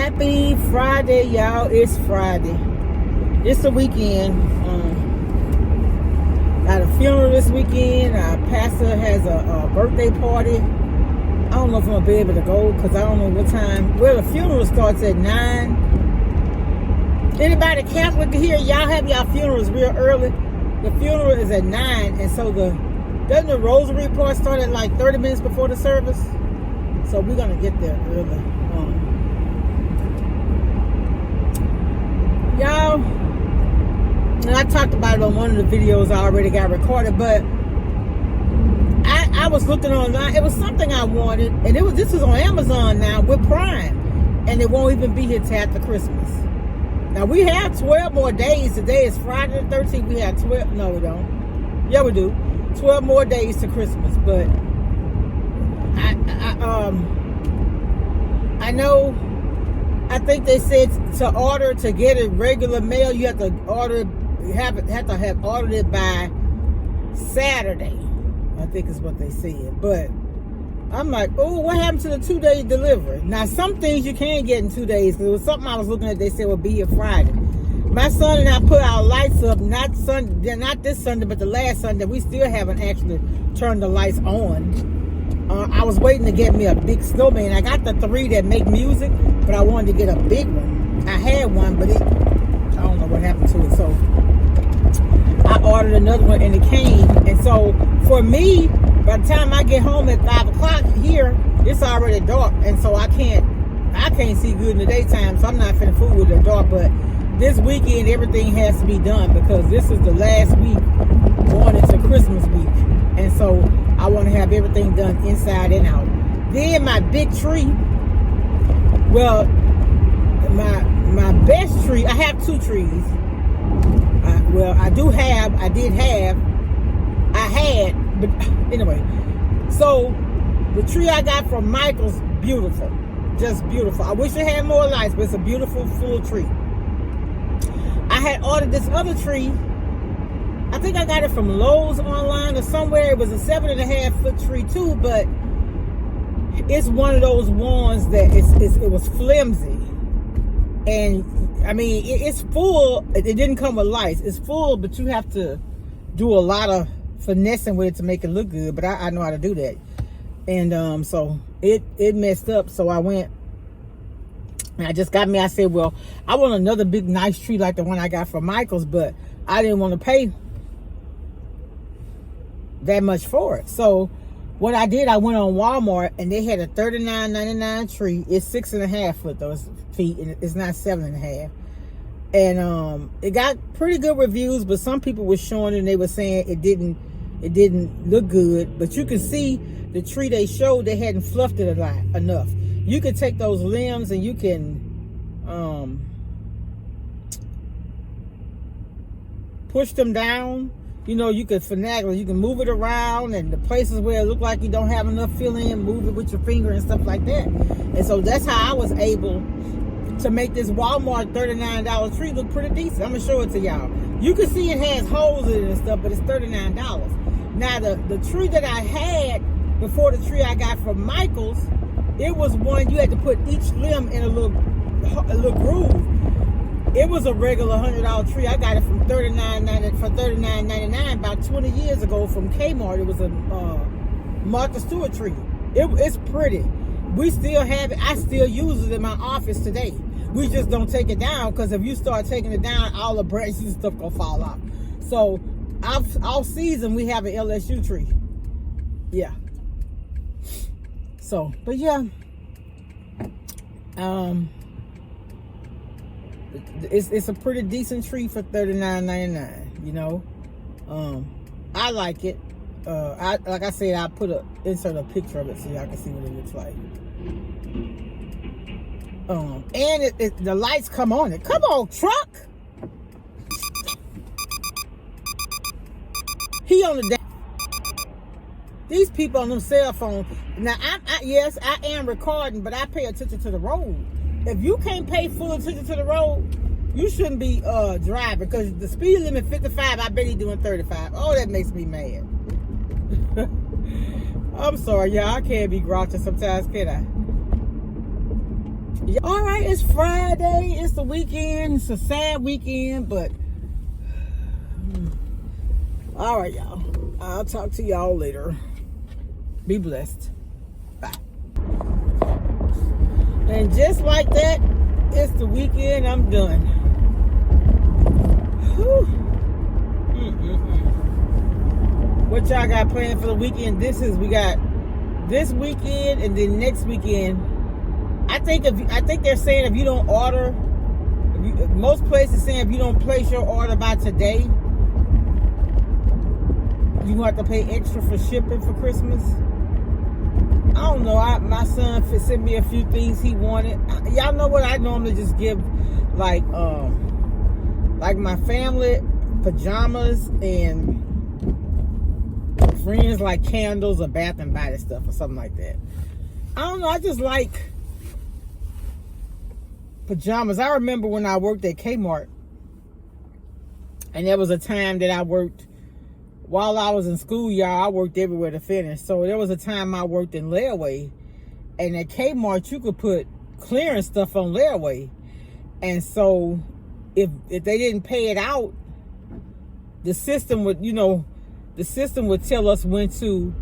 Happy Friday, y'all. It's Friday. It's the weekend. Got a funeral this weekend. Our pastor has a birthday party. I don't know if I'm going to be able to go because I don't know what time. Well, the funeral starts at 9. Anybody Catholic here? Y'all have y'all funerals real early. The funeral is at 9. And so doesn't the rosary part start at like 30 minutes before the service? So we're going to get there early. Y'all, and I talked about it on one of the videos I already got recorded, but I was looking online. It was something I wanted, and this was on Amazon now with Prime, and it won't even be here till after Christmas. Now we have 12 more days. Today is Friday the 13th. We have 12. No, we don't. Yeah, we do. 12 more days to Christmas, but I know. I think they said to get it regular mail, you have to have ordered it by Saturday. I think is what they said. But I'm like, oh, what happened to the 2-day delivery? Now, some things you can get in 2 days. Because it was something I was looking at. They said would be here Friday. My son and I put our lights up not this Sunday, but the last Sunday. We still haven't actually turned the lights on. I was waiting to get me a big snowman. I got the 3 that make music, but I wanted to get a big one. I had one, but I don't know what happened to it. So I ordered another one and it came. And so for me, by the time I get home at 5 o'clock here, it's already dark. And so I can't see good in the daytime. So I'm not finna fool with the dark. But this weekend, everything has to be done because this is the last week going into Christmas week. And so I want to have everything done inside and out. Then my big tree, well, my best tree, I have 2 trees. I had, but anyway. So the tree I got from Michael's, beautiful. Just beautiful. I wish it had more lights, but it's a beautiful full tree. I had ordered this other tree. I think I got it from Lowe's online or somewhere. It was a 7.5 foot tree too, but it's one of those ones that it was flimsy. And I mean, it's full. It didn't come with lights. It's full, but you have to do a lot of finessing with it to make it look good. But I know how to do that. And so it messed up. So I went. And I said, well, I want another big nice tree like the one I got from Michael's, but I didn't want to pay that much for it. So what I did, I went on Walmart and they had a $39.99 tree. It's 6.5 foot those feet, and it's not 7.5. And it got pretty good reviews, but some people were showing it and they were saying it didn't look good. But you can see the tree they showed, they hadn't fluffed it enough. You could take those limbs and you can push them down. You know, you could finagle, you can move it around, and the places where it look like you don't have enough fill in, move it with your finger and stuff like that. And so that's how I was able to make this Walmart $39 tree look pretty decent. I'm gonna show it to y'all. You can see it has holes in it and stuff, but it's $39. Now the tree that I had before the tree I got from Michael's, it was one you had to put each limb in a little groove. It was a regular $100 tree. I got it from $39.99 about 20 years ago from Kmart. It was a Martha Stewart tree. It's pretty. We still have it. I still use it in my office today. We just don't take it down because if you start taking it down, all the branches and stuff gonna fall off. So all season we have an LSU tree. Yeah. So, but yeah. It's a pretty decent tree for $39.99, you know. I like it. Like I said, I insert a picture of it so y'all can see what it looks like. And the lights come on it. Come on, truck. He on the these people on them cell phones. Now, yes, I am recording, but I pay attention to the road. If you can't pay full attention to the road, you shouldn't be driving, because the speed limit 55. I bet he's doing 35. Oh, that makes me mad. I'm sorry, y'all. I can't be grouchy sometimes, can I? All right, it's Friday. It's the weekend. It's a sad weekend, but all right, y'all. I'll talk to y'all later. Be blessed. Bye. And just like that, it's the weekend. I'm done. Whew. What y'all got planned for the weekend? We got this weekend and then next weekend. I think they're saying if you don't order, most places saying if you don't place your order by today, you gonna have to pay extra for shipping for Christmas. I don't know. My son sent me a few things he wanted. Y'all know what I normally just give, like my family pajamas and friends like candles or Bath and Body stuff or something like that. I don't know. I just like pajamas. I remember when I worked at Kmart, and there was a time that I worked while I was in school, y'all. I worked everywhere to finish. So there was a time I worked in layaway, and at Kmart you could put clearance stuff on layaway, and so if they didn't pay it out, the system would tell us when to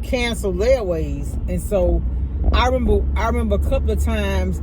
cancel layaways. And so I remember a couple of times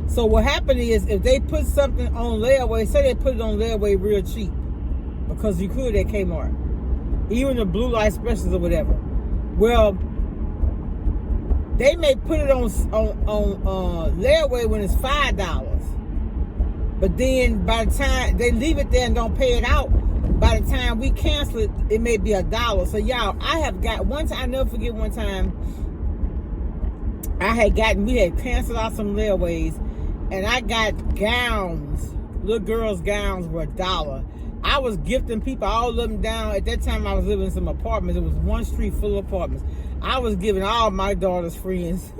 so what happened is if they put something on layaway, say they put it on layaway real cheap, because you could at Kmart, even the blue light specials or whatever. Well, they may put it on layaway when it's $5, but then by the time they leave it there and don't pay it out, by the time we cancel it, it may be $1. So y'all, I have got one time, I never forget one time, we had canceled out some layaways, and I got gowns, little girls' gowns were $1. I was gifting people, all of them down. At that time, I was living in some apartments. It was one street full of apartments. I was giving all my daughter's friends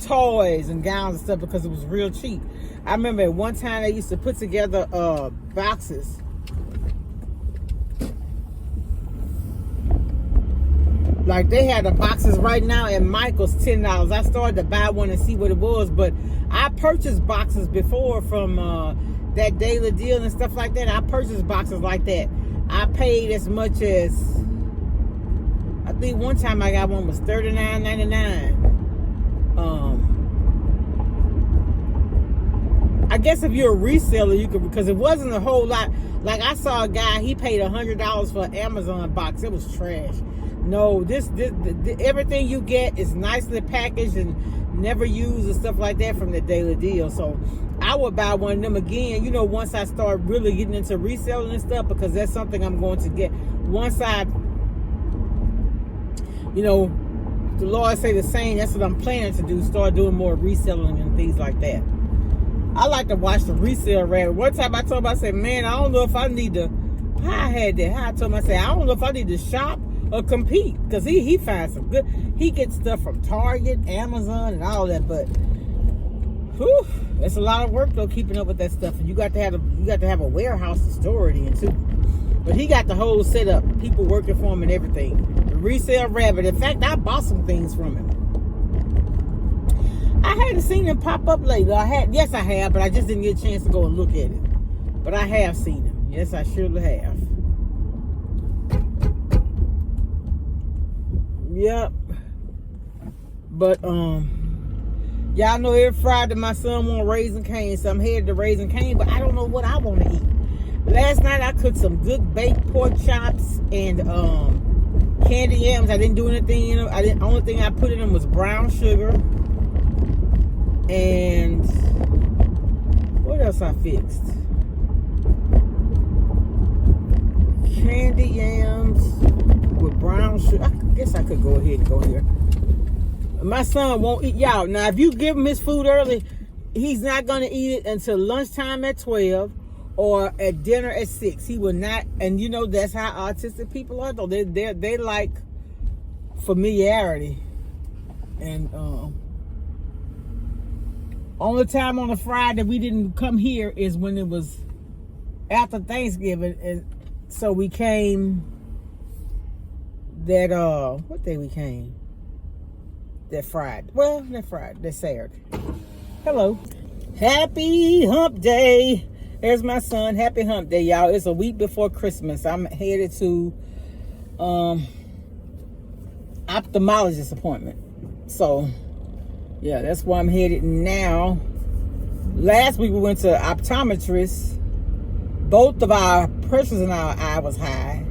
toys and gowns and stuff because it was real cheap. I remember at one time they used to put together boxes. Like they had the boxes right now at Michael's $10. I started to buy one and see what it was, but I purchased boxes before from that Daily Deal and stuff like that. I purchased boxes like that. I paid as much as, I think one time I got one was $39.99. I guess if you're a reseller, you could, because it wasn't a whole lot. Like I saw a guy, he paid $100 for an Amazon box. It was trash. No, this everything you get is nicely packaged and never used and stuff like that from the Daily Deal. So I would buy one of them again, once I start really getting into reselling and stuff, because that's something I'm going to get. Once I, the Lord say the same, that's what I'm planning to do, start doing more reselling and things like that. I like to watch the resale rabbit. One time I told him, I said, man, I don't know if I need to, I told him, I said, I don't know if I need to shop or compete, because he finds some good, he gets stuff from Target, Amazon, and all that, but whew, it's a lot of work though, keeping up with that stuff, and you got to have a warehouse to store it in too. But he got the whole setup, people working for him and everything. The resale rabbit. In fact, I bought some things from him. I hadn't seen him pop up lately. Yes I have, but I just didn't get a chance to go and look at it. But I have seen him. Yes, I surely have. Yep. But y'all know every Friday my son want Raising Cane, so I'm headed to Raising Cane, but I don't know what I want to eat. Last night I cooked some good baked pork chops and candy yams. I didn't do anything in them. The only thing I put in them was brown sugar. And what else I fixed? Candy yams with brown sugar. I guess I could go ahead and go here. My son won't eat. Y'all, now if you give him his food early, he's not going to eat it until lunchtime at 12 or at dinner at 6. He will not. And that's how autistic people are though. They like familiarity. And only time on a Friday we didn't come here is when it was after Thanksgiving, and so we came that what day we came? That Friday. Well, that Friday, that Saturday. Hello. Happy hump day. There's my son. Happy hump day, y'all. It's a week before Christmas. I'm headed to ophthalmologist appointment. So, yeah, that's where I'm headed now. Last week we went to optometrist. Both of our pressures in our eye was high.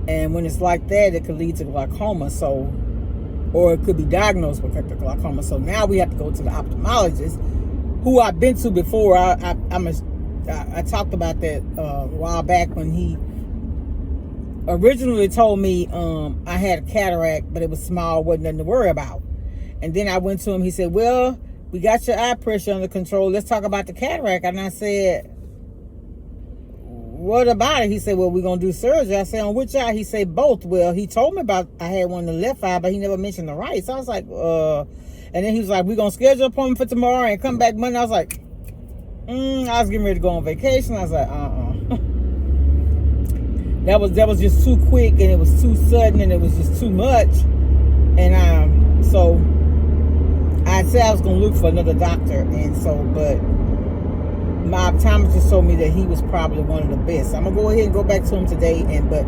And when it's like that, it could lead to glaucoma. So, or it could be diagnosed with glaucoma. So now we have to go to the ophthalmologist, who I've been to before. I talked about that a while back when he originally told me I had a cataract, but it was small, wasn't nothing to worry about. And then I went to him. He said, well, we got your eye pressure under control. Let's talk about the cataract. And I said, what about it? He said, well, we're going to do surgery. I said, on which eye? He said, both. Well, he told me about I had one in the left eye, but he never mentioned the right. So I was like, and then he was like, we're going to schedule an appointment for tomorrow and come back Monday. I was like, I was getting ready to go on vacation. I was like, That was just too quick, and it was too sudden, and it was just too much. And so I said I was going to look for another doctor. And so, but my optometrist told me that he was probably one of the best. I'm gonna go ahead and go back to him today, but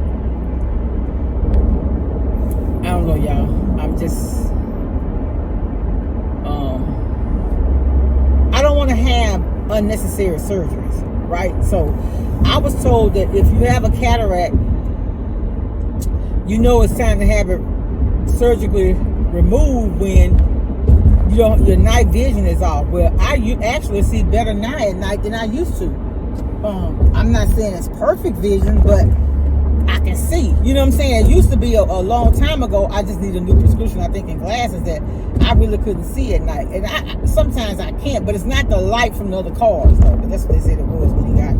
I don't know, y'all. I'm just I don't want to have unnecessary surgeries, right? So I was told that if you have a cataract, you know it's time to have it surgically removed when your night vision is off. Well, you actually see better now at night than I used to. I'm not saying it's perfect vision, but I can see. You know what I'm saying? It used to be a long time ago. I just need a new prescription, I think, in glasses that I really couldn't see at night. And sometimes I can't, but it's not the light from the other cars, though. But that's what they said it was when he got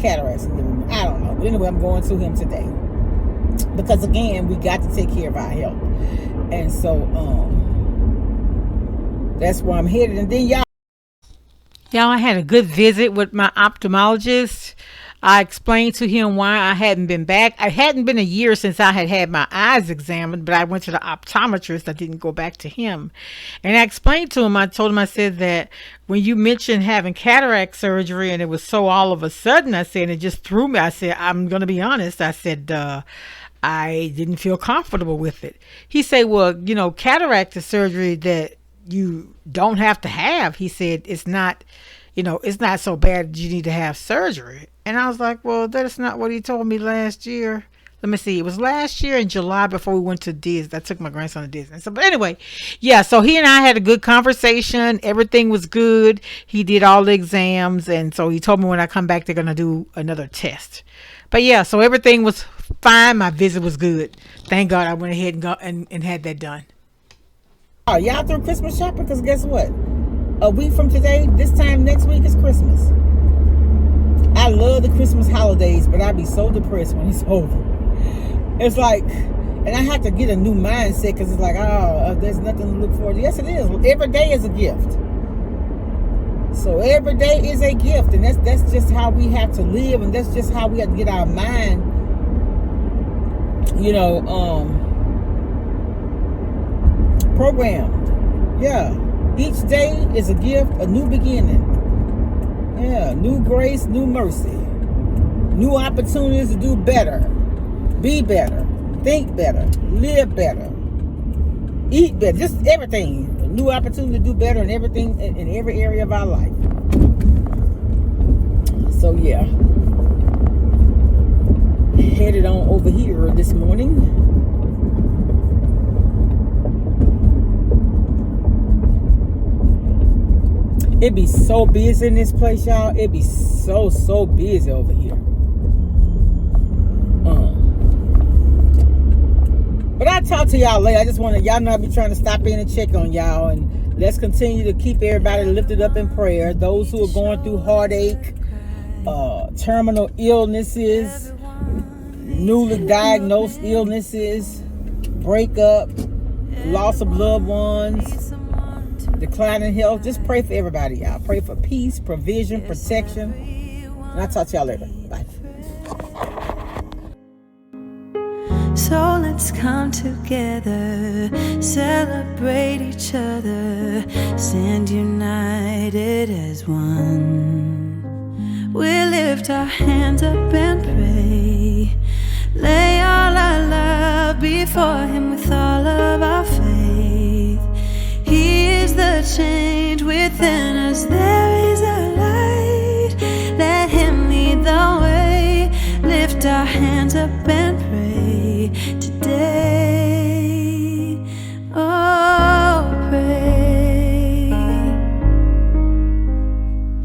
cataracts. I don't know. But anyway, I'm going to him today. Because, again, we got to take care of our health. And so, that's where I'm headed. And then y'all, I had a good visit with my ophthalmologist. I explained to him why I hadn't been back. It hadn't been a year since I had my eyes examined, but I went to the optometrist. I didn't go back to him. And I explained to him, I told him, I said that when you mentioned having cataract surgery and it was so all of a sudden, I said, it just threw me. I said, I'm going to be honest. I said, I didn't feel comfortable with it. He said, well, cataract is surgery that you don't have to have. He said, it's not so bad that you need to have surgery. And I was like, well, that's not what he told me last year. Let me see. It was last year in July before we went to Disney. I took my grandson to Disney. So, but anyway, yeah, so he and I had a good conversation. Everything was good. He did all the exams. And so he told me when I come back, they're going to do another test. But yeah, so everything was fine. My visit was good. Thank God I went ahead and had that done. Oh, y'all through Christmas shopping? Because guess what? A week from today, this time next week is Christmas. I love the Christmas holidays, but I'd be so depressed when it's over. It's like, and I have to get a new mindset because it's like, there's nothing to look forward to. Yes, it is. Every day is a gift. So every day is a gift, and that's just how we have to live, and that's just how we have to get our mind, programmed. Yeah. Each day is a gift, a new beginning. Yeah, new grace, new mercy. New opportunities to do better. Be better. Think better. Live better. Eat better. Just everything. A new opportunity to do better in everything, in every area of our life. So, yeah. Headed on over here this morning. It be so busy in this place, y'all. It be so busy over here. But I'll talk to y'all later. I just want to, y'all know I be trying to stop in and check on y'all. And let's continue to keep everybody lifted up in prayer. Those who are going through heartache, terminal illnesses, newly diagnosed illnesses, breakup, loss of loved ones, declining health. Just pray for everybody, y'all. Pray for peace, provision, protection. And I'll talk to y'all later. Bye. So let's come together, celebrate each other, stand united as one. We lift our hands up and pray, lay all our love before Him with all of our faith. He is the change within us, there is a light. Let Him lead the way, lift our hands up and